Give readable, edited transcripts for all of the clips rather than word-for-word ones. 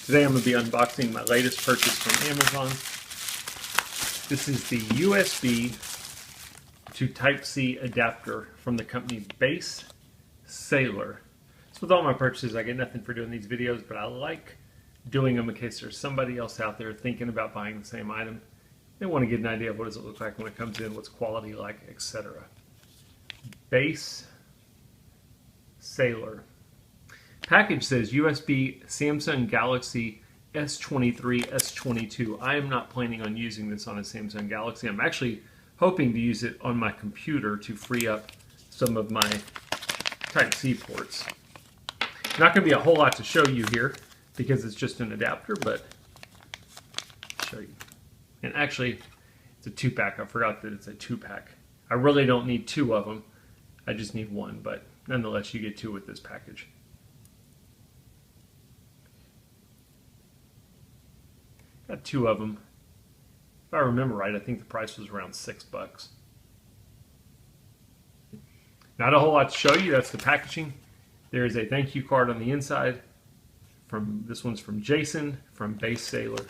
Today I'm going to be unboxing my latest purchase from Amazon. This is the USB to Type-C adapter from the company Basesailor. So with all my purchases, I get nothing for doing these videos, but I like doing them in case there's somebody else out there thinking about buying the same item. They want to get an idea of what does it look like when it comes in, what's quality like, etc. Basesailor. Package says USB Samsung Galaxy S23, S22. I am not planning on using this on a Samsung Galaxy. I'm actually hoping to use it on my computer to free up some of my Type-C ports. Not going to be a whole lot to show you here because it's just an adapter, but I'll show you. And actually, it's a 2-pack. I forgot that it's a 2-pack. I really don't need 2 of them. I just need 1, but nonetheless, you get 2 with this package. Got 2 of them. If I remember right, I think the price was around $6. Not a whole lot to show you. That's the packaging. There is a thank you card on the inside. This one's from Jason from Basesailor.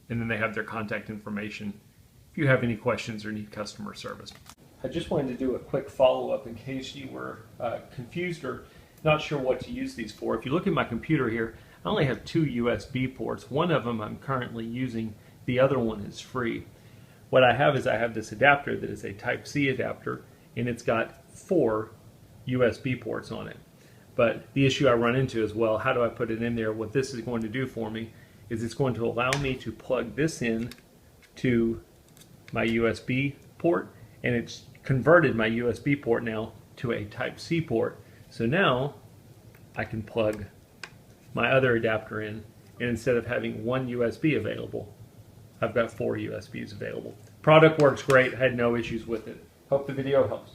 And then they have their contact information if you have any questions or need customer service. I just wanted to do a quick follow-up in case you were confused or not sure what to use these for. If you look at my computer here, I only have 2 USB ports. One of them I'm currently using. The other one is free. What I have is I have this adapter that is a Type-C adapter, and it's got 4 USB ports on it. But the issue I run into is, well, how do I put it in there? What this is going to do for me is it's going to allow me to plug this in to my USB port, and it's converted my USB port now to a Type-C port. So now I can plug my other adapter in, and instead of having 1 USB available, I've got 4 USBs available. Product works great. I had no issues with it. Hope the video helps.